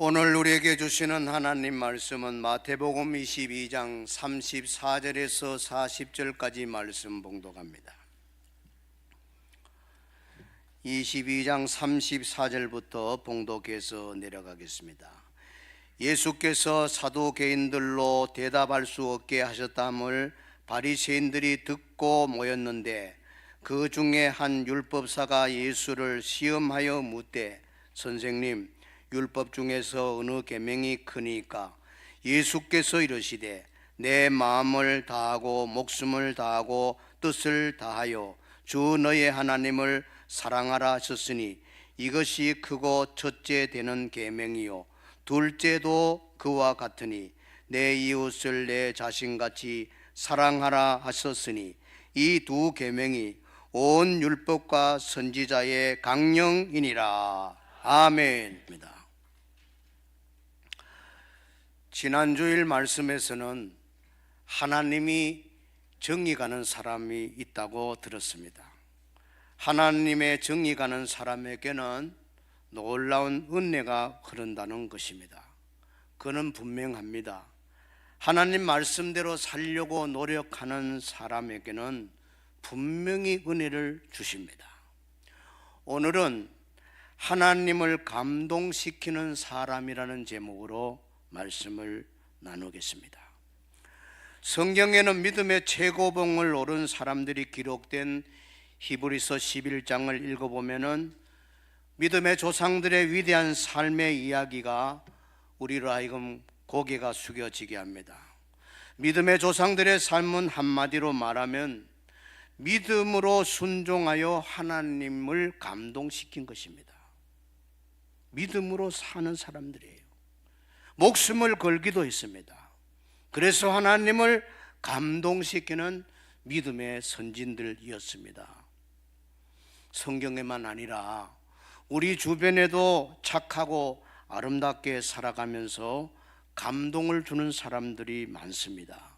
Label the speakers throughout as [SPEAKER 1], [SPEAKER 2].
[SPEAKER 1] 오늘 우리에게 주시는 하나님 말씀은 마태복음 22장 34절에서 40절까지 말씀 봉독합니다. 22장 34절부터 봉독해서 내려가겠습니다. 예수께서 사두개인들로 대답할 수 없게 하셨담을 바리새인들이 듣고 모였는데 그 중에 한 율법사가 예수를 시험하여 묻되 선생님, 율법 중에서 어느 계명이 크니까? 예수께서 이르시되 내 마음을 다하고 목숨을 다하고 뜻을 다하여 주 너의 하나님을 사랑하라 하셨으니 이것이 크고 첫째 되는 계명이요 둘째도 그와 같으니 내 이웃을 내 자신같이 사랑하라 하셨으니 이 두 계명이 온 율법과 선지자의 강령이니라. 아멘입니다. 지난주일 말씀에서는 하나님이 정의 가는 사람이 있다고 들었습니다. 하나님의 정의 가는 사람에게는 놀라운 은혜가 흐른다는 것입니다. 그는 분명합니다. 하나님 말씀대로 살려고 노력하는 사람에게는 분명히 은혜를 주십니다. 오늘은 하나님을 감동시키는 사람이라는 제목으로 말씀을 나누겠습니다. 성경에는 믿음의 최고봉을 오른 사람들이 기록된 히브리서 11장을 읽어보면 믿음의 조상들의 위대한 삶의 이야기가 우리로 하여금 고개가 숙여지게 합니다. 믿음의 조상들의 삶은 한마디로 말하면 믿음으로 순종하여 하나님을 감동시킨 것입니다. 믿음으로 사는 사람들이에요. 목숨을 걸기도 했습니다. 그래서 하나님을 감동시키는 믿음의 선진들이었습니다. 성경에만 아니라 우리 주변에도 착하고 아름답게 살아가면서 감동을 주는 사람들이 많습니다.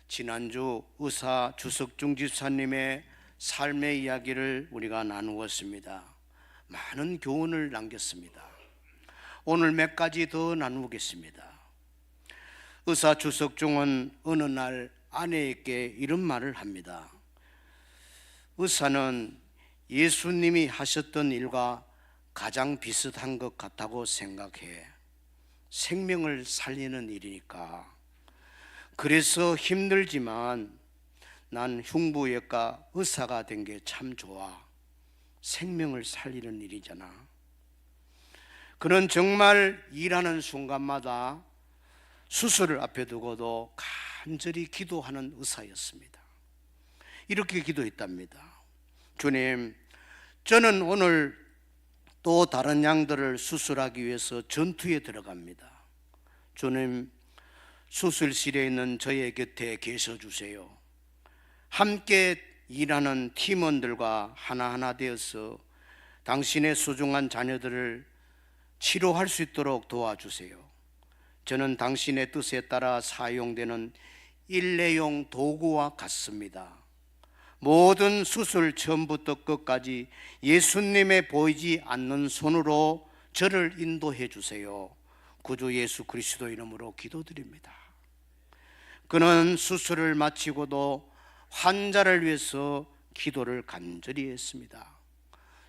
[SPEAKER 1] 지난주 의사 주석중 집사님의 삶의 이야기를 우리가 나누었습니다. 많은 교훈을 남겼습니다. 오늘 몇 가지 더 나누겠습니다. 의사 주석중은 어느 날 아내에게 이런 말을 합니다. 의사는 예수님이 하셨던 일과 가장 비슷한 것 같다고 생각해. 생명을 살리는 일이니까. 그래서 힘들지만 난 흉부외과 의사가 된 게 참 좋아. 생명을 살리는 일이잖아. 그는 정말 일하는 순간마다 수술을 앞에 두고도 간절히 기도하는 의사였습니다. 이렇게 기도했답니다. 주님, 저는 오늘 또 다른 양들을 수술하기 위해서 전투에 들어갑니다. 주님, 수술실에 있는 저의 곁에 계셔 주세요. 함께 일하는 팀원들과 하나하나 되어서 당신의 소중한 자녀들을 치료할 수 있도록 도와주세요. 저는 당신의 뜻에 따라 사용되는 일회용 도구와 같습니다. 모든 수술 처음부터 끝까지 예수님의 보이지 않는 손으로 저를 인도해 주세요. 구주 예수 그리스도 이름으로 기도드립니다. 그는 수술을 마치고도 환자를 위해서 기도를 간절히 했습니다.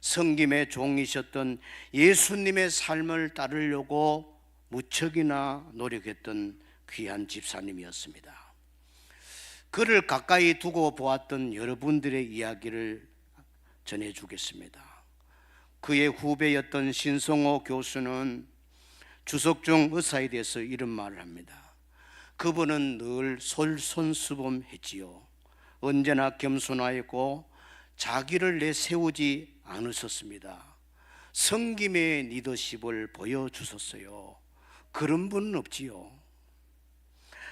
[SPEAKER 1] 성김의 종이셨던 예수님의 삶을 따르려고 무척이나 노력했던 귀한 집사님이었습니다. 그를 가까이 두고 보았던 여러분들의 이야기를 전해주겠습니다. 그의 후배였던 신성호 교수는 주석중 의사에 대해서 이런 말을 합니다. 그분은 늘 솔선수범했지요. 언제나 겸손하였고 자기를 내세우지 않으셨습니다. 성김의 리더십을 보여주셨어요. 그런 분은 없지요.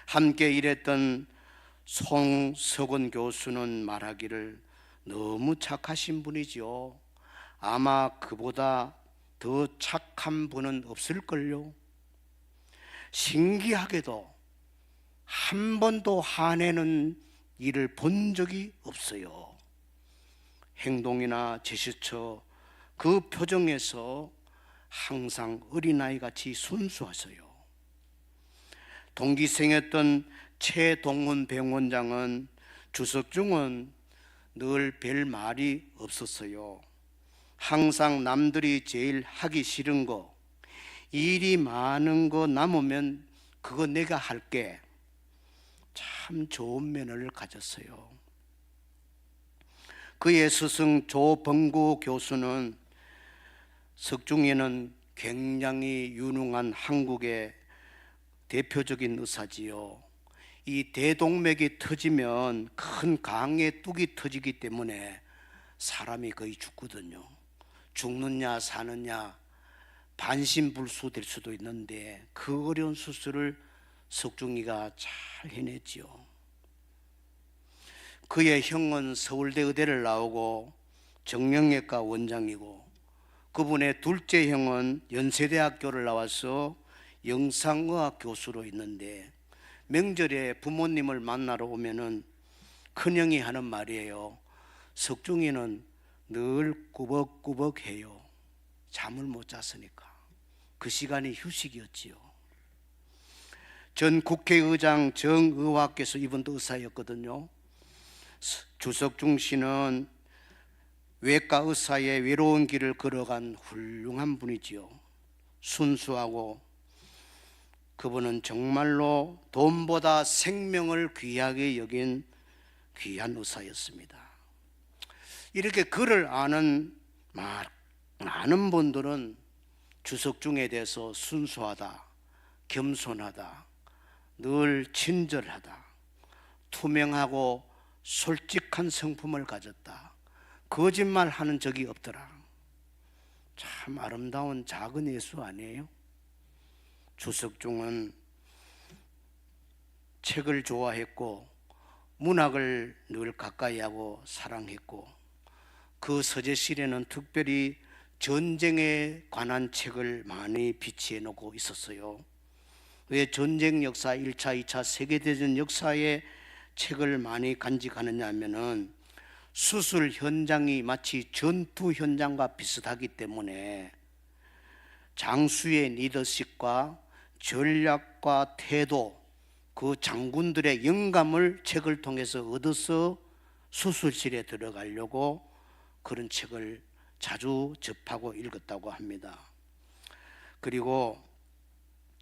[SPEAKER 1] 함께 일했던 송석원 교수는 말하기를 너무 착하신 분이지요. 아마 그보다 더 착한 분은 없을걸요. 신기하게도 한 번도 화내는 일을 본 적이 없어요. 행동이나 제스처, 그 표정에서 항상 어린아이같이 순수하세요. 동기생이었던 최동훈 병원장은 주석중은 늘 별 말이 없었어요. 항상 남들이 제일 하기 싫은 거, 일이 많은 거 남으면 그거 내가 할게. 참 좋은 면을 가졌어요. 그의 스승 조범구 교수는 석중에는 굉장히 유능한 한국의 대표적인 의사지요. 이 대동맥이 터지면 큰 강의 뚝이 터지기 때문에 사람이 거의 죽거든요. 죽느냐 사느냐 반신불수 될 수도 있는데 그 어려운 수술을 석중이가 잘 해냈지요. 그의 형은 서울대 의대를 나오고 정형외과 원장이고, 그분의 둘째 형은 연세대학교를 나와서 영상의학 교수로 있는데, 명절에 부모님을 만나러 오면은 큰형이 하는 말이에요. 석중이는 늘 꾸벅꾸벅해요. 잠을 못 잤으니까. 그 시간이 휴식이었지요. 전 국회의장 정의화께서, 이분도 의사였거든요. 주석중 씨는 외과 의사의 외로운 길을 걸어간 훌륭한 분이지요. 순수하고, 그분은 정말로 돈보다 생명을 귀하게 여긴 귀한 의사였습니다. 이렇게 그를 아는 많은 분들은 주석중에 대해서 순수하다, 겸손하다, 늘 친절하다, 투명하고 솔직한 성품을 가졌다, 거짓말하는 적이 없더라. 참 아름다운 작은 예수 아니에요? 주석중은 책을 좋아했고 문학을 늘 가까이하고 사랑했고, 그 서재실에는 특별히 전쟁에 관한 책을 많이 비치해 놓고 있었어요. 왜 전쟁 역사, 1차, 2차 세계대전 역사의 책을 많이 간직하느냐 하면은 수술 현장이 마치 전투 현장과 비슷하기 때문에 장수의 리더십과 전략과 태도, 그 장군들의 영감을 책을 통해서 얻어서 수술실에 들어가려고 그런 책을 자주 접하고 읽었다고 합니다. 그리고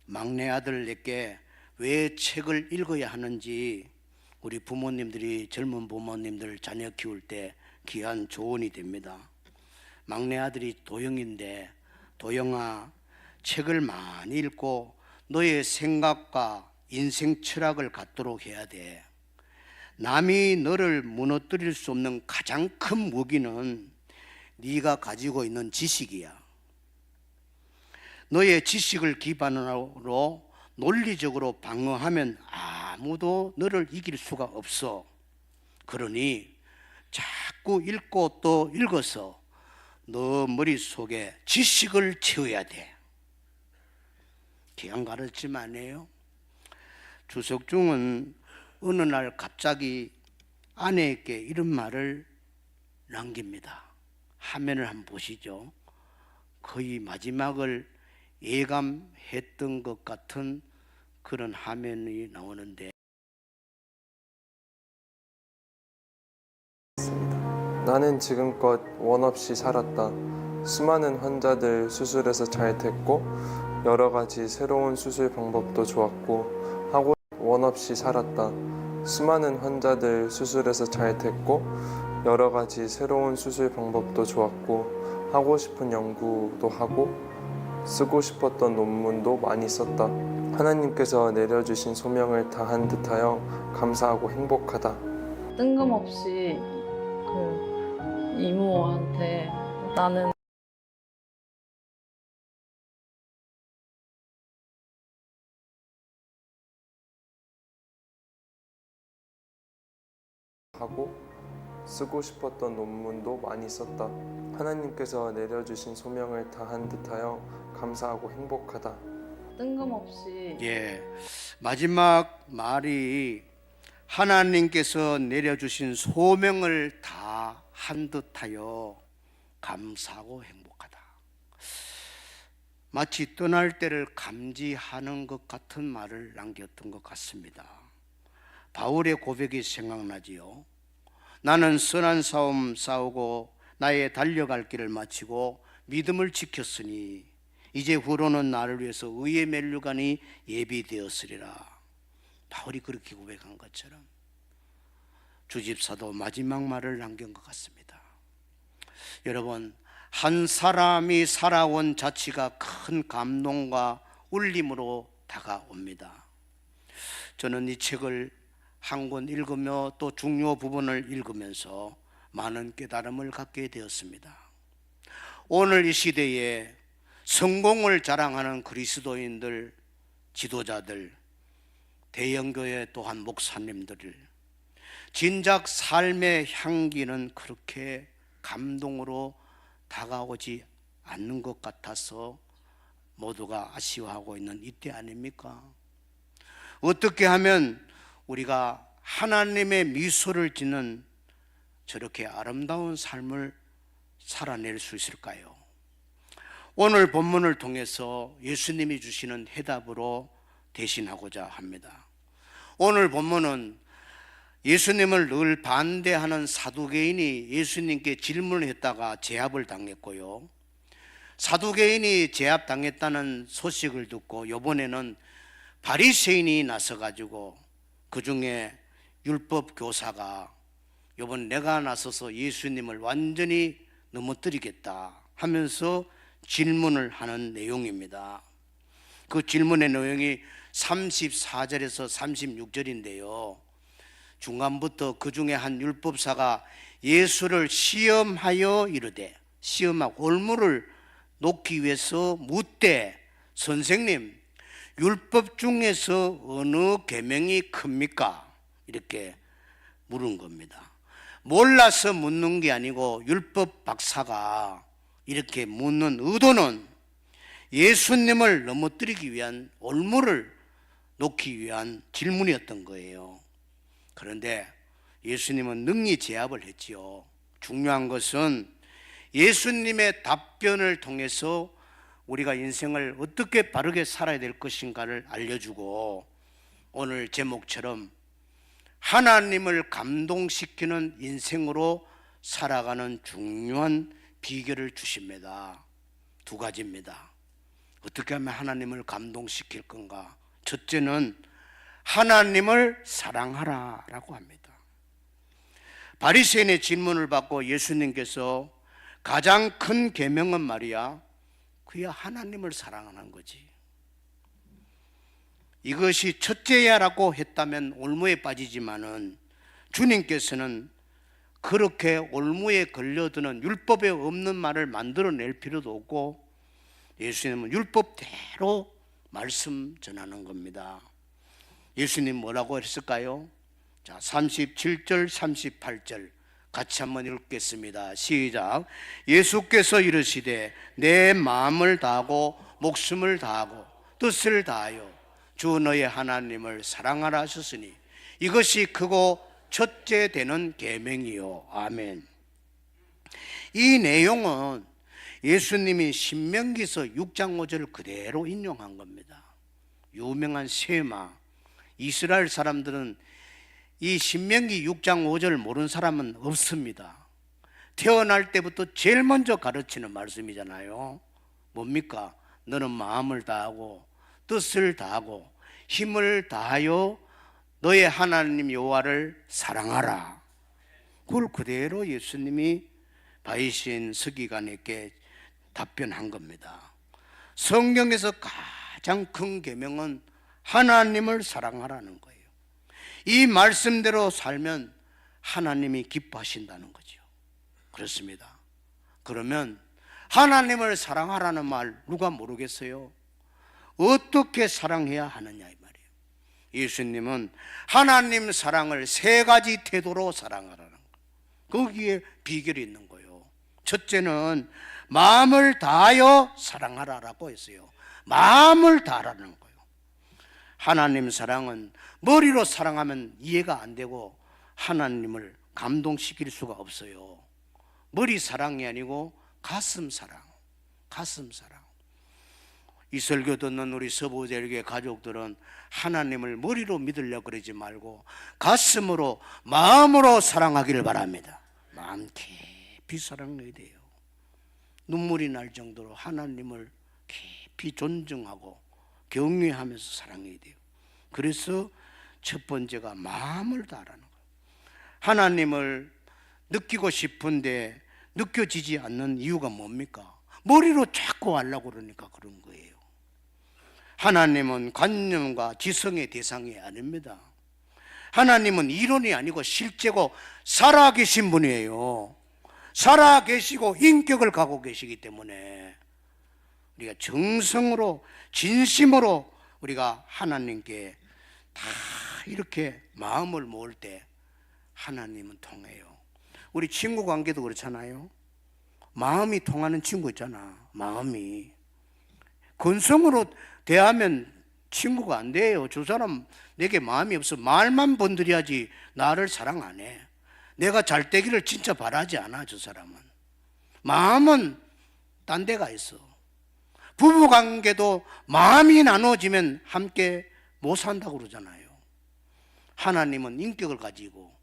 [SPEAKER 1] 막내 아들에게 왜 책을 읽어야 하는지 우리 부모님들이, 젊은 부모님들 자녀 키울 때 귀한 조언이 됩니다. 막내 아들이 도영인데, 도영아, 책을 많이 읽고 너의 생각과 인생 철학을 갖도록 해야 돼. 남이 너를 무너뜨릴 수 없는 가장 큰 무기는 네가 가지고 있는 지식이야. 너의 지식을 기반으로 논리적으로 방어하면 아무도 너를 이길 수가 없어. 그러니 자꾸 읽고 또 읽어서 너 머릿속에 지식을 채워야 돼. 귀한 가르침 아니에요? 주석중은 어느 날 갑자기 아내에게 이런 말을 남깁니다. 화면을 한번 보시죠. 거의 마지막을 예감했던 것 같은 그런 화면이 나오는데,
[SPEAKER 2] 나는 지금껏 원 없이 살았다. 수많은 환자들 수술해서 잘 됐고, 여러 가지 새로운 수술 방법도 좋았고, 원 없이 살았다. 수많은 환자들 수술해서 잘 됐고, 여러 가지 새로운 수술 방법도 좋았고, 하고 싶은 연구도 하고, 쓰고 싶었던 논문도 많이 썼다. 하나님께서 내려주신 소명을 다한 듯하여 감사하고 행복하다.
[SPEAKER 3] 뜬금없이 이모한테 나는
[SPEAKER 2] 하고 쓰고 싶었던 논문도 많이 썼다. 하나님께서 내려주신 소명을 다한 듯하여 감사하고 행복하다.
[SPEAKER 3] 뜬금없이
[SPEAKER 1] 마지막 말이 하나님께서 내려주신 소명을 다 한 듯하여 감사하고 행복하다. 마치 떠날 때를 감지하는 것 같은 말을 남겼던 것 같습니다. 바울의 고백이 생각나지요. 나는 선한 싸움 싸우고 나의 달려갈 길을 마치고 믿음을 지켰으니 이제 후로는 나를 위해서 의의 면류관이 예비되었으리라. 바울이 그렇게 고백한 것처럼 주집사도 마지막 말을 남긴 것 같습니다. 여러분, 한 사람이 살아온 자치가 큰 감동과 울림으로 다가옵니다. 저는 이 책을 한 권 읽으며 또 중요 부분을 읽으면서 많은 깨달음을 갖게 되었습니다. 오늘 이 시대에 성공을 자랑하는 그리스도인들, 지도자들, 대형교회 또한 목사님들, 진작 삶의 향기는 그렇게 감동으로 다가오지 않는 것 같아서 모두가 아쉬워하고 있는 이때 아닙니까? 어떻게 하면 우리가 하나님의 미소를 짓는 저렇게 아름다운 삶을 살아낼 수 있을까요? 오늘 본문을 통해서 예수님이 주시는 해답으로 대신하고자 합니다. 오늘 본문은 예수님을 늘 반대하는 사두개인이 예수님께 질문을 했다가 제압을 당했고요. 사두개인이 제압당했다는 소식을 듣고 이번에는 바리새인이 나서가지고 그 중에 율법 교사가 이번 내가 나서서 예수님을 완전히 넘어뜨리겠다 하면서 질문을 하는 내용입니다. 그 질문의 내용이 34절에서 36절인데요. 중간부터 그 중에 한 율법사가 예수를 시험하여 이르되, 시험하고 올무를 놓기 위해서 묻되, 선생님, 율법 중에서 어느 계명이 큽니까? 이렇게 물은 겁니다. 몰라서 묻는 게 아니고 율법 박사가 이렇게 묻는 의도는 예수님을 넘어뜨리기 위한, 올무를 놓기 위한 질문이었던 거예요. 그런데 예수님은 능히 제압을 했지요. 중요한 것은 예수님의 답변을 통해서 우리가 인생을 어떻게 바르게 살아야 될 것인가를 알려주고, 오늘 제목처럼 하나님을 감동시키는 인생으로 살아가는 중요한 비결을 주십니다. 두 가지입니다. 어떻게 하면 하나님을 감동시킬 건가? 첫째는 하나님을 사랑하라 라고 합니다. 바리새인의 질문을 받고 예수님께서 가장 큰 계명은 말이야, 그야 하나님을 사랑하는 거지. 이것이 첫째야라고 했다면 올무에 빠지지만은 주님께서는 그렇게 올무에 걸려드는 율법에 없는 말을 만들어낼 필요도 없고, 예수님은 율법대로 말씀 전하는 겁니다. 예수님 뭐라고 했을까요? 자, 37절 38절 같이 한번 읽겠습니다. 시작. 예수께서 이르시되 내 마음을 다하고 목숨을 다하고 뜻을 다하여 주 너의 하나님을 사랑하라 하셨으니 이것이 크고 첫째 되는 계명이요. 아멘. 이 내용은 예수님이 신명기서 6장 5절 그대로 인용한 겁니다. 유명한 세마. 이스라엘 사람들은 이 신명기 6장 5절 모르는 사람은 없습니다. 태어날 때부터 제일 먼저 가르치는 말씀이잖아요. 뭡니까? 너는 마음을 다하고 뜻을 다하고 힘을 다하여 너의 하나님 여호와를 사랑하라. 그걸 그대로 예수님이 바리새인 서기관에게 답변한 겁니다. 성경에서 가장 큰 계명은 하나님을 사랑하라는 거예요. 이 말씀대로 살면 하나님이 기뻐하신다는 거죠. 그렇습니다. 그러면 하나님을 사랑하라는 말 누가 모르겠어요? 어떻게 사랑해야 하느냐 이 말이에요. 예수님은 하나님 사랑을 세 가지 태도로 사랑하라는 거예요. 거기에 비결이 있는 거예요. 첫째는 마음을 다하여 사랑하라라고 했어요. 마음을 다하라는 거예요. 하나님 사랑은 머리로 사랑하면 이해가 안 되고 하나님을 감동시킬 수가 없어요. 머리 사랑이 아니고 가슴 사랑, 가슴 사랑. 이 설교 듣는 우리 서부제일교회 가족들은 하나님을 머리로 믿으려고 그러지 말고 가슴으로, 마음으로 사랑하기를 바랍니다. 마음 깊이 사랑해야 돼요. 눈물이 날 정도로 하나님을 깊이 존중하고 경외하면서 사랑해야 돼요. 그래서 첫 번째가 마음을 다하라는 거예요. 하나님을 느끼고 싶은데 느껴지지 않는 이유가 뭡니까? 머리로 자꾸 하려고 그러니까 그런 거예요. 하나님은 관념과 지성의 대상이 아닙니다. 하나님은 이론이 아니고 실제고 살아계신 분이에요. 살아계시고 인격을 갖고 계시기 때문에 우리가 정성으로 진심으로 우리가 하나님께 다 이렇게 마음을 모을 때 하나님은 통해요. 우리 친구 관계도 그렇잖아요. 마음이 통하는 친구 있잖아. 마음이 근성으로 대하면 친구가 안 돼요. 저 사람 내게 마음이 없어. 말만 번들여야지 나를 사랑 안 해. 내가 잘 되기를 진짜 바라지 않아. 저 사람은 마음은 딴 데가 있어. 부부관계도 마음이 나눠지면 함께 못 산다고 그러잖아요. 하나님은 인격을 가지고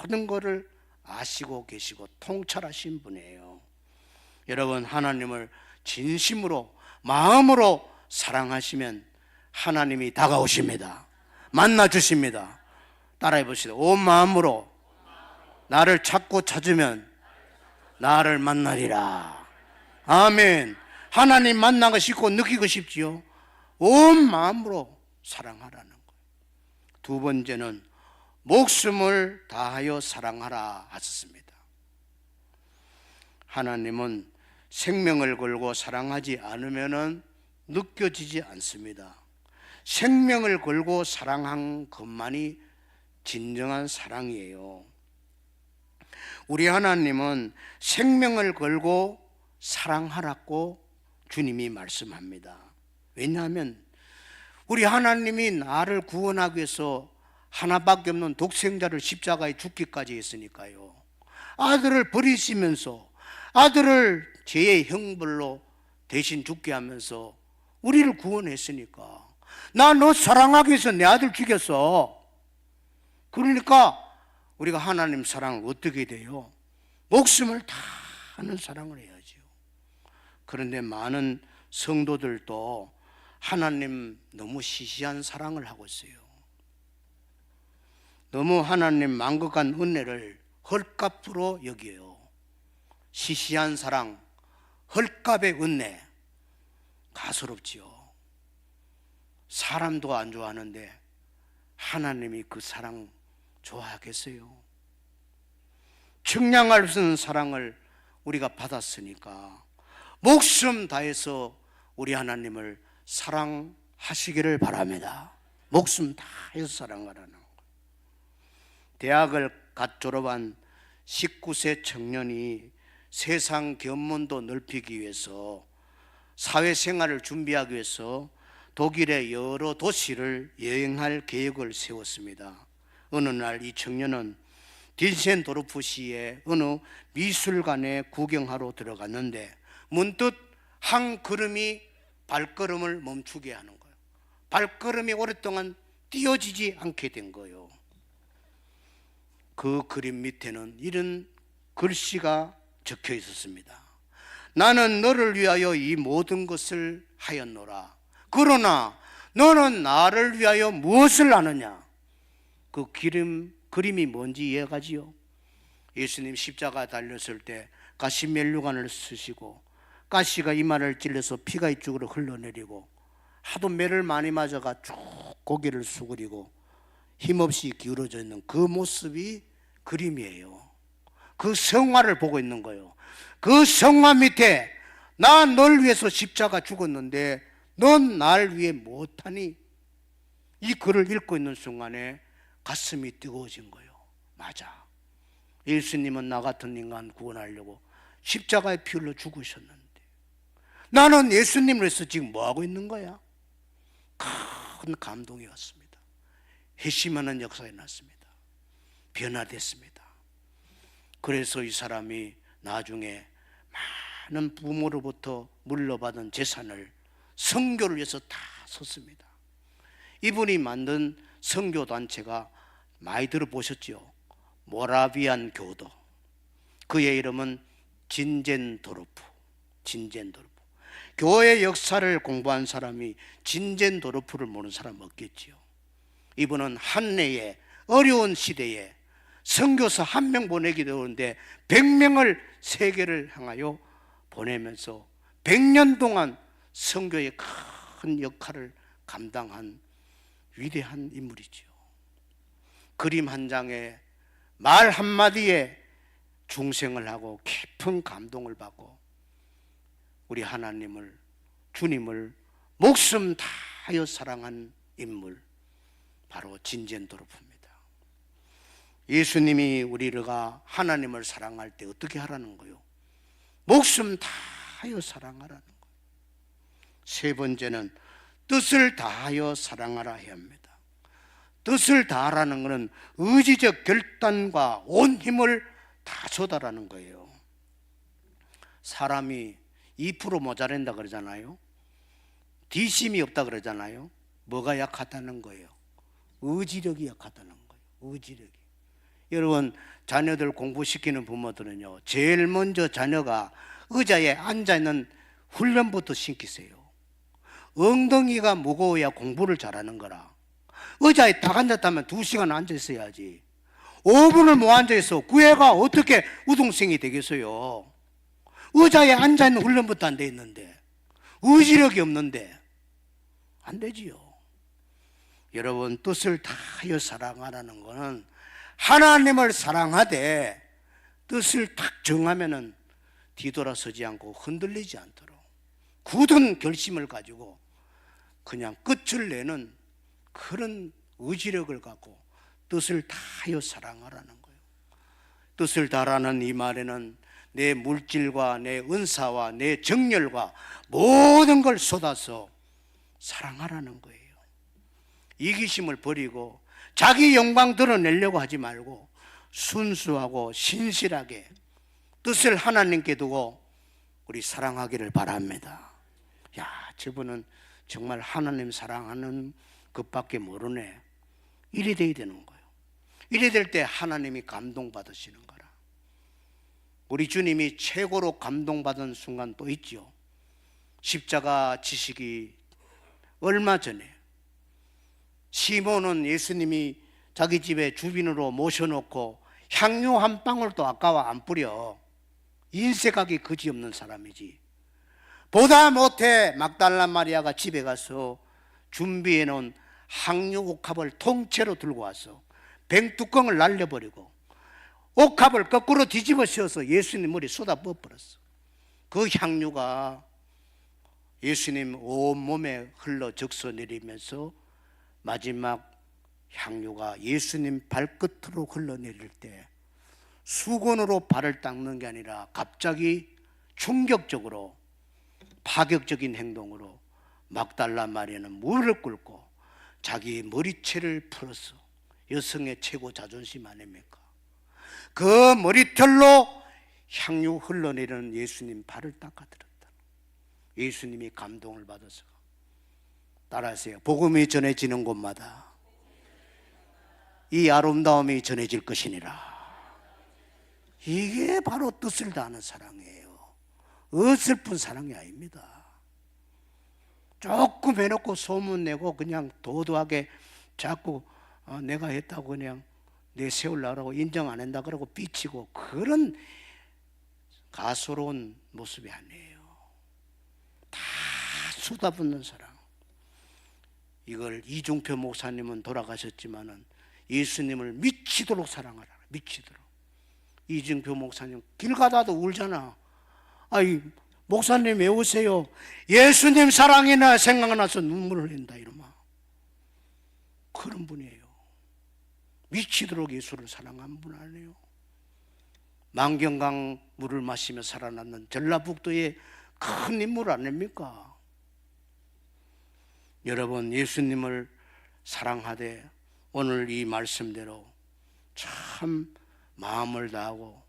[SPEAKER 1] 모든 것을 아시고 계시고 통찰하신 분이에요. 여러분, 하나님을 진심으로 마음으로 사랑하시면 하나님이 다가오십니다. 만나주십니다. 따라해 보시다. 온 마음으로 나를 찾고 찾으면 나를 만나리라. 아멘. 하나님 만나고 싶고 느끼고 싶지요. 온 마음으로 사랑하라는 거예요. 두 번째는 목숨을 다하여 사랑하라 하셨습니다. 하나님은 생명을 걸고 사랑하지 않으면 느껴지지 않습니다. 생명을 걸고 사랑한 것만이 진정한 사랑이에요. 우리 하나님은 생명을 걸고 사랑하라고 주님이 말씀합니다. 왜냐하면 우리 하나님이 나를 구원하기 위해서 하나밖에 없는 독생자를 십자가에 죽기까지 했으니까요. 아들을 버리시면서 아들을 죄의 형벌로 대신 죽게 하면서 우리를 구원했으니까. 나 너 사랑하기 위해서 내 아들 죽였어. 그러니까 우리가 하나님 사랑을 어떻게 돼요? 목숨을 다하는 사랑을 해야죠. 그런데 많은 성도들도 하나님 너무 시시한 사랑을 하고 있어요. 너무 하나님 만극한 은혜를 헐값으로 여겨요. 시시한 사랑, 헐값의 은혜, 가소롭지요. 사람도 안 좋아하는데 하나님이 그 사랑 좋아하겠어요? 측량할 수 없는 사랑을 우리가 받았으니까 목숨 다해서 우리 하나님을 사랑하시기를 바랍니다. 목숨 다해서 사랑하라는 거예요. 대학을 갓 졸업한 19세 청년이 세상 견문도 넓히기 위해서 사회생활을 준비하기 위해서 독일의 여러 도시를 여행할 계획을 세웠습니다. 어느 날 이 청년은 딘센도르프시의 어느 미술관에 구경하러 들어갔는데 문득 한 걸음이 발걸음을 멈추게 하는 거예요. 발걸음이 오랫동안 띄어지지 않게 된 거예요. 그 그림 밑에는 이런 글씨가 적혀 있었습니다. 나는 너를 위하여 이 모든 것을 하였노라. 그러나 너는 나를 위하여 무엇을 하느냐? 그 그림이 뭔지 이해가지요? 예수님 십자가 달렸을 때 가시 멜류관을 쓰시고 가시가 이마를 찔러서 피가 이쪽으로 흘러내리고 하도 매를 많이 맞아가 쭉 고개를 수그리고 힘없이 기울어져 있는 그 모습이 그림이에요. 그 성화를 보고 있는 거예요. 그 성화 밑에 나 널 위해서 십자가 죽었는데 넌 날 위해 못하니? 이 글을 읽고 있는 순간에 가슴이 뜨거워진 거예요. 맞아. 예수님은 나 같은 인간 구원하려고 십자가에 피 흘려 죽으셨는데 나는 예수님을 위해서 지금 뭐하고 있는 거야? 큰 감동이 왔습니다. 회심하는 역사가 났습니다. 변화됐습니다. 그래서 이 사람이 나중에 많은 부모로부터 물려받은 재산을 선교를 위해서 다 섰습니다. 이분이 만든 선교 단체가 많이 들어보셨죠? 모라비안 교도. 그의 이름은 진젠도르프. 교회 역사를 공부한 사람이 진젠도르프를 모르는 사람 없겠지요. 이분은 한 해에 어려운 시대에 선교사 한 명 보내기 어려운데 100명을 세계를 향하여 보내면서 100년 동안 선교의 큰 역할을 감당한 위대한 인물이죠. 그림 한 장에 말 한마디에 중생을 하고 깊은 감동을 받고 우리 하나님을, 주님을 목숨 다하여 사랑한 인물, 바로 진젠도르프입니다. 예수님이 우리가 하나님을 사랑할 때 어떻게 하라는 거요? 목숨 다하여 사랑하라는 거예요. 세 번째는 뜻을 다하여 사랑하라 해야 합니다. 뜻을 다하라는 것은 의지적 결단과 온 힘을 다 쏟아라는 거예요. 사람이 2% 모자란다 그러잖아요. 뒷심이 없다 그러잖아요. 뭐가 약하다는 거예요? 의지력이 약하다는 거예요. 의지력이. 여러분, 자녀들 공부시키는 부모들은요, 제일 먼저 자녀가 의자에 앉아있는 훈련부터 시키세요. 엉덩이가 무거워야 공부를 잘하는 거라. 의자에 딱 앉았다면 2시간 앉아 있어야지. 5분을 못 앉아 있어. 그 애가 어떻게 우등생이 되겠어요? 의자에 앉아있는 훈련부터 안 돼 있는데, 의지력이 없는데 안 되지요. 여러분, 뜻을 다하여 사랑하라는 것은 하나님을 사랑하되 뜻을 딱 정하면은 뒤돌아서지 않고 흔들리지 않도록 굳은 결심을 가지고 그냥 끝을 내는 그런 의지력을 갖고 뜻을 다하여 사랑하라는 거예요. 뜻을 다하라는 이 말에는 내 물질과 내 은사와 내 정열과 모든 걸 쏟아서 사랑하라는 거예요. 이기심을 버리고 자기 영광 드러내려고 하지 말고 순수하고 신실하게 뜻을 하나님께 두고 우리 사랑하기를 바랍니다. 야, 저분은 정말 하나님 사랑하는 것밖에 모르네. 이래 돼야 되는 거예요. 이래 될 때 하나님이 감동받으시는 거라. 우리 주님이 최고로 감동받은 순간 또 있죠. 십자가 지시기 얼마 전에 시몬은 예수님이 자기 집에 주빈으로 모셔놓고 향유 한 방울도 아까워 안 뿌려. 인색하기 그지없는 사람이지. 보다 못해 막달라 마리아가 집에 가서 준비해 놓은 향유 옥합을 통째로 들고 와서 병뚜껑을 날려버리고 옥합을 거꾸로 뒤집어 씌워서 예수님 머리에 쏟아 부어버렸어. 그 향유가 예수님 온몸에 흘러 적서 내리면서 마지막 향유가 예수님 발끝으로 흘러내릴 때 수건으로 발을 닦는 게 아니라 갑자기 충격적으로 파격적인 행동으로 막달라 마리아는 무릎을 꿇고 자기 머리채를 풀어서, 여성의 최고 자존심 아닙니까? 그 머리털로 향유 흘러내리는 예수님 발을 닦아드렸다. 예수님이 감동을 받아서 따라하세요. 복음이 전해지는 곳마다 이 아름다움이 전해질 것이니라. 이게 바로 뜻을 다하는 사랑이에요. 어설픈 사랑이 아닙니다. 조금 해놓고 소문내고 그냥 도도하게 자꾸 내가 했다고 그냥 내세우려고 인정 안 한다 그러고 삐치고, 그런 가소로운 모습이 아니에요. 다 쏟아붓는 사랑. 이걸 이중표 목사님은 돌아가셨지만은 예수님을 미치도록 사랑하라. 미치도록. 이중표 목사님 길 가다도 울잖아. 아이, 목사님 왜 우세요? 예수님 사랑이나 생각나서 눈물을 흘린다 이러면. 그런 분이에요. 미치도록 예수를 사랑한 분 아니에요. 만경강 물을 마시며 살아났는 전라북도의 큰 인물 아닙니까? 여러분, 예수님을 사랑하되 오늘 이 말씀대로 참 마음을 다하고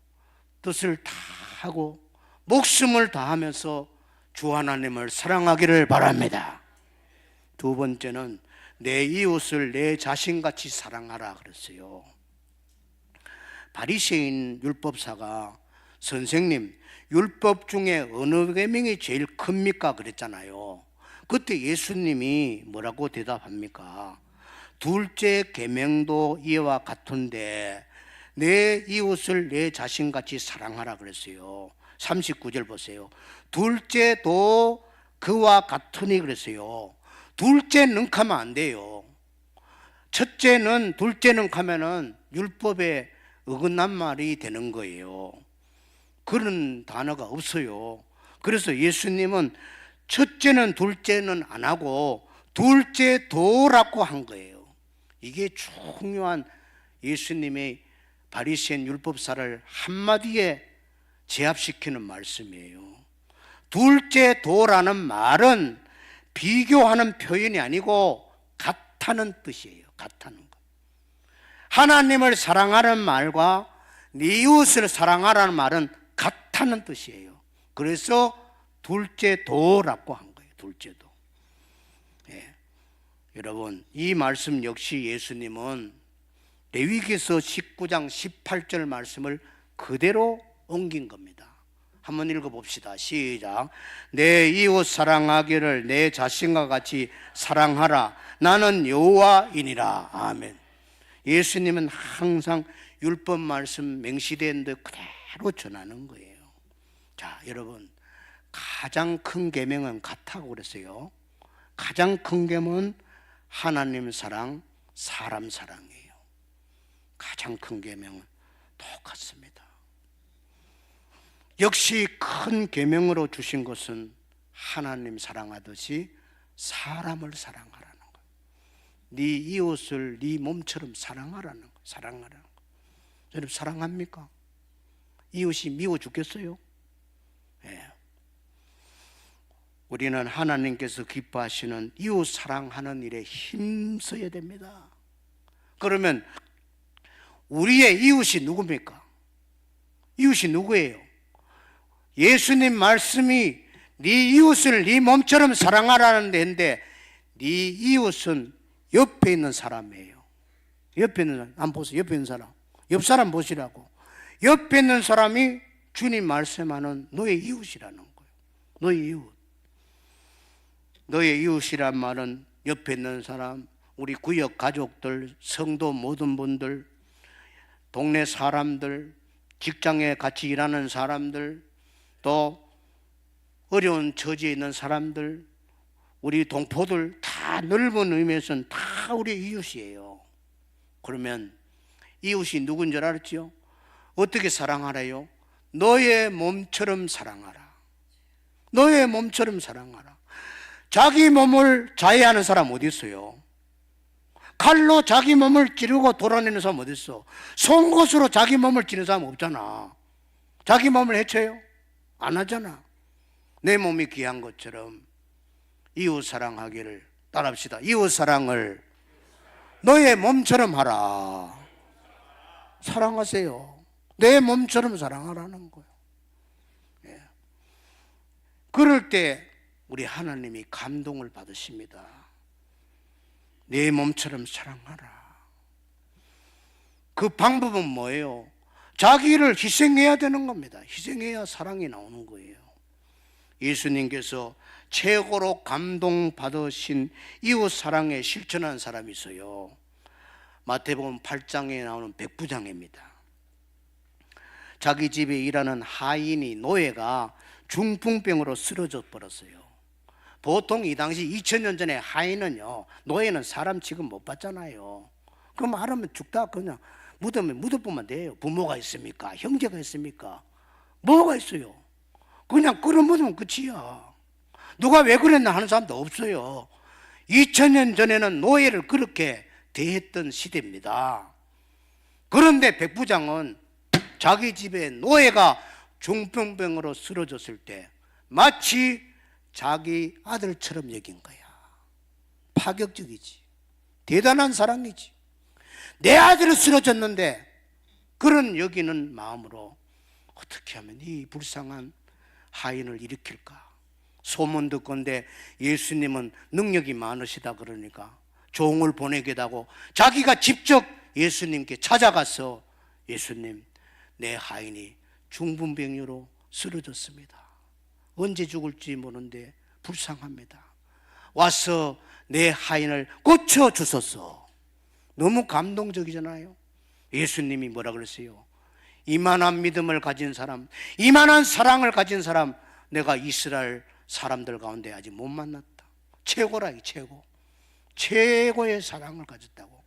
[SPEAKER 1] 뜻을 다하고 목숨을 다하면서 주 하나님을 사랑하기를 바랍니다. 두 번째는 내 이웃을 내 자신같이 사랑하라 그랬어요. 바리새인 율법사가 선생님, 율법 중에 어느 계명이 제일 큽니까? 그랬잖아요. 그때 예수님이 뭐라고 대답합니까? 둘째 계명도 이와 같은데 내 이웃을 내 자신같이 사랑하라 그랬어요. 39절 보세요. 둘째도 그와 같으니 그랬어요. 둘째 능하면 안 돼요. 첫째는 둘째는 가면은 율법에 어긋난 말이 되는 거예요. 그런 단어가 없어요. 그래서 예수님은 첫째는 둘째는 안 하고 둘째도라고 한 거예요. 이게 중요한 예수님의 바리새인 율법사를 한마디에 제압시키는 말씀이에요. 둘째도라는 말은 비교하는 표현이 아니고 같다는 뜻이에요. 같다는 거. 하나님을 사랑하는 말과 네 이웃을 사랑하라는 말은 같다는 뜻이에요. 그래서 둘째도라고 한 거예요. 둘째도. 예. 여러분, 이 말씀 역시 예수님은 레위기서 19장 18절 말씀을 그대로 옮긴 겁니다. 한번 읽어봅시다. 시작. 내 이웃 사랑하기를 내 자신과 같이 사랑하라. 나는 여호와이니라. 아멘. 예수님은 항상 율법 말씀 맹시된 듯 그대로 전하는 거예요. 자, 여러분, 가장 큰 계명은 같다고 그랬어요. 가장 큰 계명은 하나님 사랑, 사람 사랑이에요. 가장 큰 계명은 똑같습니다. 역시 큰 계명으로 주신 것은 하나님 사랑하듯이 사람을 사랑하라는 거예요. 네 이웃을 네 몸처럼 사랑하라는 거예요. 사랑하라는 거예요. 여러분 사랑합니까? 이웃이 미워 죽겠어요? 예. 우리는 하나님께서 기뻐하시는 이웃 사랑하는 일에 힘써야 됩니다. 그러면 우리의 이웃이 누굽니까? 이웃이 누구예요? 예수님 말씀이 네 이웃을 네 몸처럼 사랑하라는 데인데 네 이웃은 옆에 있는 사람이에요. 옆에 있는 사람, 안 보세요. 옆에 있는 사람. 옆 사람 보시라고. 옆에 있는 사람이 주님 말씀하는 너의 이웃이라는 거예요. 너의 이웃. 너의 이웃이란 말은 옆에 있는 사람, 우리 구역 가족들, 성도 모든 분들, 동네 사람들, 직장에 같이 일하는 사람들, 또 어려운 처지에 있는 사람들, 우리 동포들 다 넓은 의미에서는 다 우리 이웃이에요. 그러면 이웃이 누군 줄 알았죠? 어떻게 사랑하래요? 너의 몸처럼 사랑하라. 너의 몸처럼 사랑하라. 자기 몸을 자해하는 사람 어디 있어요? 칼로 자기 몸을 찌르고 돌아내는 사람 어디 있어? 송곳으로 자기 몸을 찌르는 사람 없잖아. 자기 몸을 해쳐요? 안 하잖아. 내 몸이 귀한 것처럼 이웃 사랑하기를 따라합시다. 이웃 사랑을 너의 몸처럼 하라. 사랑하세요. 내 몸처럼 사랑하라는 거예요. 예. 그럴 때 우리 하나님이 감동을 받으십니다. 내 몸처럼 사랑하라. 그 방법은 뭐예요? 자기를 희생해야 되는 겁니다. 희생해야 사랑이 나오는 거예요. 예수님께서 최고로 감동받으신 이웃 사랑에 실천한 사람이 있어요. 마태복음 8장에 나오는 백부장입니다. 자기 집에 일하는 하인이 노예가 중풍병으로 쓰러져 버렸어요. 보통 이 당시 2000년 전에 하인은요, 노예는 사람 취급 못 받잖아요. 그럼 말하면 죽다 그냥 묻어보면 돼요. 부모가 있습니까? 형제가 있습니까? 뭐가 있어요? 그냥 끌어묻으면 끝이야. 누가 왜 그랬나 하는 사람도 없어요. 2000년 전에는 노예를 그렇게 대했던 시대입니다. 그런데 백부장은 자기 집에 노예가 중풍병으로 쓰러졌을 때 마치 자기 아들처럼 여긴 거야. 파격적이지. 대단한 사랑이지. 내 아들은 쓰러졌는데 그런 여기는 마음으로 어떻게 하면 이 불쌍한 하인을 일으킬까? 소문 듣건데 예수님은 능력이 많으시다 그러니까 종을 보내기도 하고 자기가 직접 예수님께 찾아가서 예수님, 내 하인이 중풍병으로 쓰러졌습니다. 언제 죽을지 모르는데 불쌍합니다. 와서 내 하인을 고쳐주소서. 너무 감동적이잖아요. 예수님이 뭐라 그랬어요? 이만한 믿음을 가진 사람, 이만한 사랑을 가진 사람, 내가 이스라엘 사람들 가운데 아직 못 만났다. 최고라, 이 최고. 최고의 사랑을 가졌다고.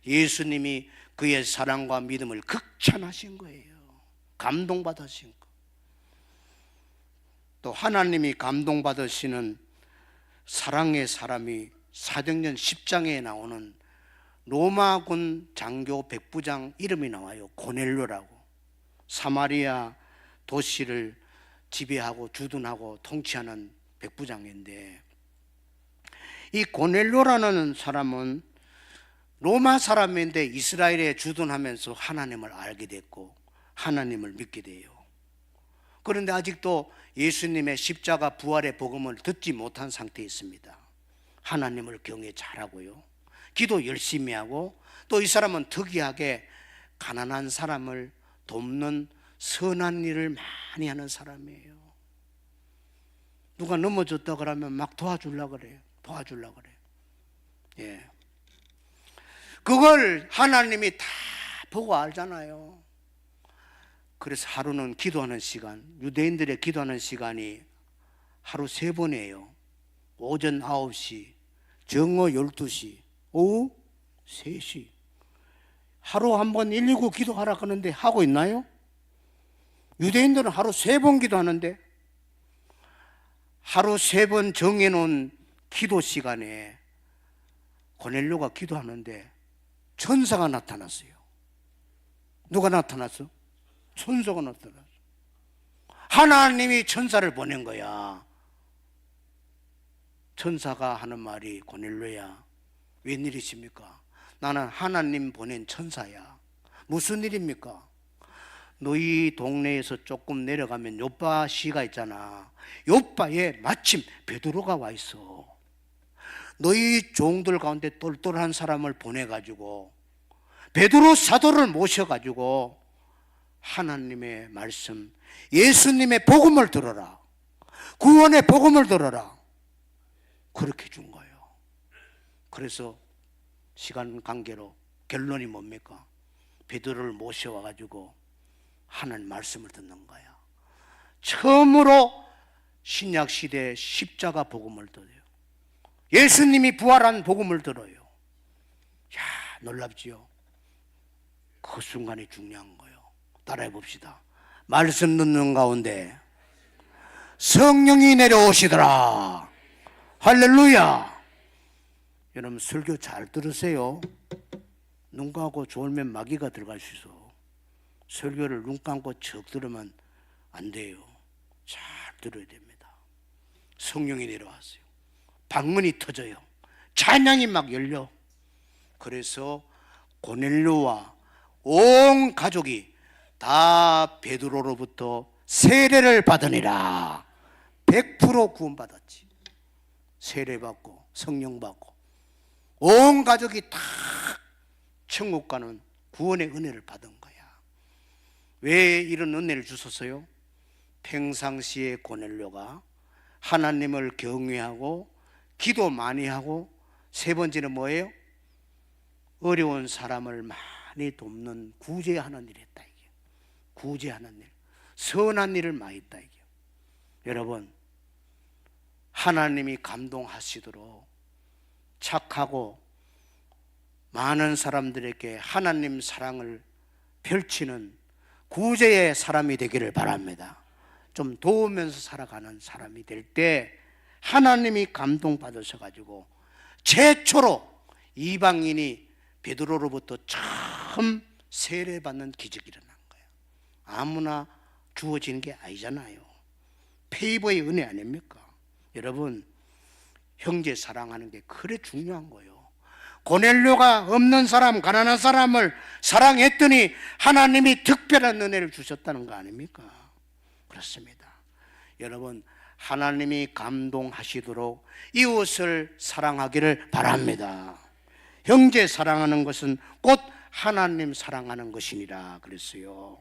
[SPEAKER 1] 예수님이 그의 사랑과 믿음을 극찬하신 거예요. 감동받으신 거. 또 하나님이 감동받으시는 사랑의 사람이 사도행전 10장에 나오는 로마군 장교 백부장 이름이 나와요. 고넬료라고. 사마리아 도시를 지배하고 주둔하고 통치하는 백부장인데, 이 고넬료라는 사람은 로마 사람인데 이스라엘에 주둔하면서 하나님을 알게 됐고 하나님을 믿게 돼요. 그런데 아직도 예수님의 십자가 부활의 복음을 듣지 못한 상태에 있습니다. 하나님을 경외 잘하고요, 기도 열심히 하고, 또 이 사람은 특이하게 가난한 사람을 돕는 선한 일을 많이 하는 사람이에요. 누가 넘어졌다 그러면 막 도와주려고 그래요. 도와주려고 그래요. 예. 그걸 하나님이 다 보고 알잖아요. 그래서 하루는 기도하는 시간, 유대인들의 기도하는 시간이 하루 3번이에요. 오전 9시, 정오 12시, 오후 3시. 하루 한 번 119 기도하라 그러는데 하고 있나요? 유대인들은 하루 3번 기도하는데, 하루 3번 정해놓은 기도 시간에 고넬료가 기도하는데 천사가 나타났어요. 누가 나타났어? 천사가 나타났어. 하나님이 천사를 보낸 거야. 천사가 하는 말이, 고넬료야, 웬일이십니까? 나는 하나님 보낸 천사야. 무슨 일입니까? 너희 동네에서 조금 내려가면 요빠 시가 있잖아. 요빠에 마침 베드로가 와 있어. 너희 종들 가운데 똘똘한 사람을 보내가지고 베드로 사도를 모셔가지고 하나님의 말씀, 예수님의 복음을 들어라. 구원의 복음을 들어라. 그렇게 준 거예요. 그래서 시간 관계로 결론이 뭡니까? 베드로를 모셔와가지고 하나님 말씀을 듣는 거야. 처음으로 신약시대 십자가 복음을 들어요. 예수님이 부활한 복음을 들어요. 야, 놀랍지요? 그 순간이 중요한 거예요. 따라해 봅시다. 말씀 듣는 가운데 성령이 내려오시더라. 할렐루야. 여러분, 설교 잘 들으세요. 눈 감고 졸면 마귀가 들어갈 수 있어. 설교를 눈 감고 척 들으면 안 돼요. 잘 들어야 됩니다. 성령이 내려왔어요. 방문이 터져요. 찬양이 막 열려. 그래서 고넬료와 온 가족이 다 베드로로부터 세례를 받으니라. 100% 구원받았지. 세례 받고 성령 받고 온 가족이 다 천국 가는 구원의 은혜를 받은 거야. 왜 이런 은혜를 주셨어요? 평상시에 고넬료가 하나님을 경외하고 기도 많이 하고, 3번째는 뭐예요? 어려운 사람을 많이 돕는 구제하는 일을 했다. 이게 구제하는 일, 선한 일을 많이 했다. 이게 여러분, 하나님이 감동하시도록 착하고 많은 사람들에게 하나님 사랑을 펼치는 구제의 사람이 되기를 바랍니다. 좀 도우면서 살아가는 사람이 될 때 하나님이 감동받으셔가지고 최초로 이방인이 베드로로부터 처음 세례받는 기적이 일어난 거예요. 아무나 주어지는 게 아니잖아요. 페이버의 은혜 아닙니까? 여러분, 형제 사랑하는 게 그래 중요한 거예요. 고넬료가 없는 사람, 가난한 사람을 사랑했더니 하나님이 특별한 은혜를 주셨다는 거 아닙니까? 그렇습니다. 여러분, 하나님이 감동하시도록 이웃을 사랑하기를 바랍니다. 형제 사랑하는 것은 곧 하나님 사랑하는 것이니라 그랬어요.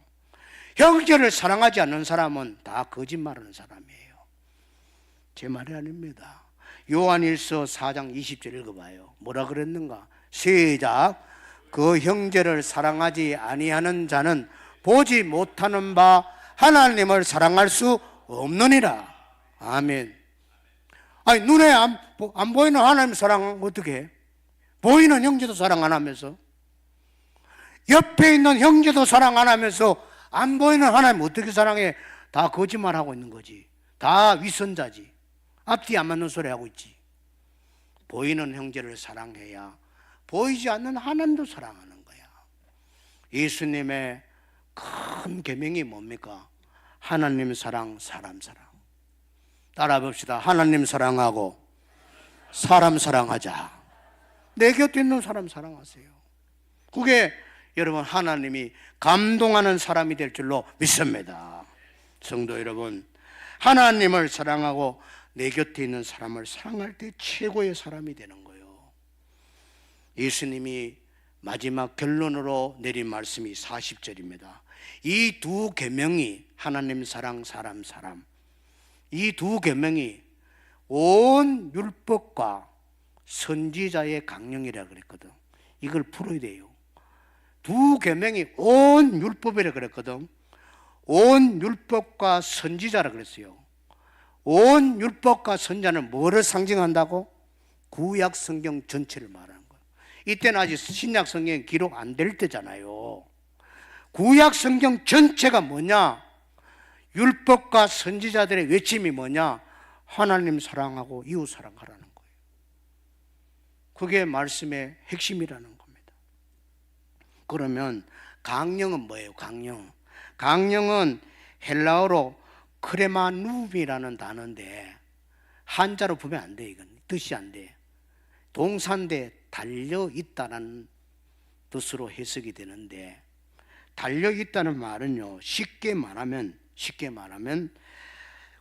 [SPEAKER 1] 형제를 사랑하지 않는 사람은 다 거짓말하는 사람이에요. 제 말이 아닙니다. 요한일서 4장 20절 읽어봐요. 뭐라 그랬는가? 시작. 그 형제를 사랑하지 아니하는 자는 보지 못하는 바 하나님을 사랑할 수 없느니라. 아멘. 아니, 눈에 안 보이는 하나님 사랑 어떻게 해? 보이는 형제도 사랑 안 하면서, 옆에 있는 형제도 사랑 안 하면서 안 보이는 하나님 어떻게 사랑해? 다 거짓말하고 있는 거지. 다 위선자지. 앞뒤 안 맞는 소리 하고 있지. 보이는 형제를 사랑해야 보이지 않는 하나님도 사랑하는 거야. 예수님의 큰 계명이 뭡니까? 하나님 사랑, 사람 사랑. 따라 봅시다. 하나님 사랑하고 사람 사랑하자. 내 곁에 있는 사람 사랑하세요. 그게 여러분 하나님이 감동하는 사람이 될 줄로 믿습니다. 성도 여러분, 하나님을 사랑하고 내 곁에 있는 사람을 사랑할 때 최고의 사람이 되는 거예요. 예수님이 마지막 결론으로 내린 말씀이 40절입니다. 이 두 계명이 하나님 사랑, 사람 사랑, 이 두 계명이 온 율법과 선지자의 강령이라 그랬거든. 이걸 풀어야 돼요. 두 계명이 온 율법이라 그랬거든. 온 율법과 선지자라 그랬어요. 온 율법과 선지자는 뭐를 상징한다고? 구약 성경 전체를 말하는 거예요. 이때는 아직 신약 성경이 기록 안 될 때잖아요. 구약 성경 전체가 뭐냐? 율법과 선지자들의 외침이 뭐냐? 하나님 사랑하고 이웃 사랑하라는 거예요. 그게 말씀의 핵심이라는 겁니다. 그러면 강령은 뭐예요? 강령은 헬라어로 크레마눔이라는 단어인데 한자로 보면 안 돼. 이건 뜻이 안 돼. 동사인데 달려있다는 뜻으로 해석이 되는데, 달려있다는 말은요, 쉽게 말하면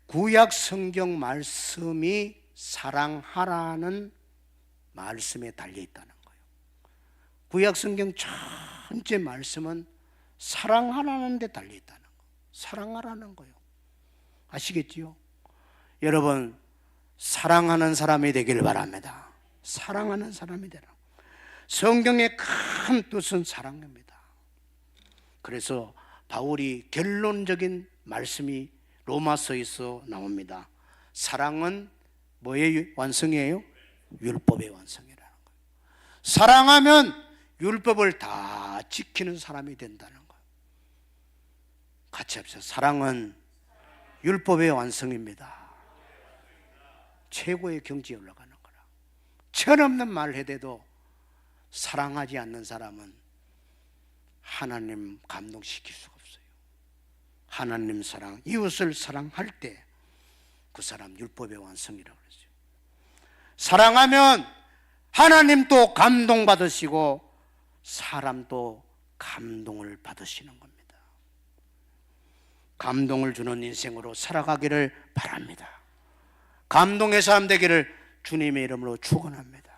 [SPEAKER 1] 구약 성경 말씀이 사랑하라는 말씀에 달려있다는 거예요. 구약 성경 전체 말씀은 사랑하라는 데 달려있다는 거예요. 사랑하라는 거예요. 아시겠지요? 여러분, 사랑하는 사람이 되길 바랍니다. 사랑하는 사람이 되라. 성경의 큰 뜻은 사랑입니다. 그래서 바울이 결론적인 말씀이 로마서에서 나옵니다. 사랑은 뭐의 완성이에요? 율법의 완성이라는 거예요. 사랑하면 율법을 다 지키는 사람이 된다는 거예요. 같이 합시다. 사랑은 율법의 완성입니다. 최고의 경지에 올라가는 거라. 철없는 말 해대도 사랑하지 않는 사람은 하나님 감동시킬 수가 없어요. 하나님 사랑, 이웃을 사랑할 때 그 사람 율법의 완성이라고 그랬어요. 사랑하면 하나님도 감동받으시고 사람도 감동을 받으시는 겁니다. 감동을 주는 인생으로 살아가기를 바랍니다. 감동의 사람 되기를 주님의 이름으로 축원합니다.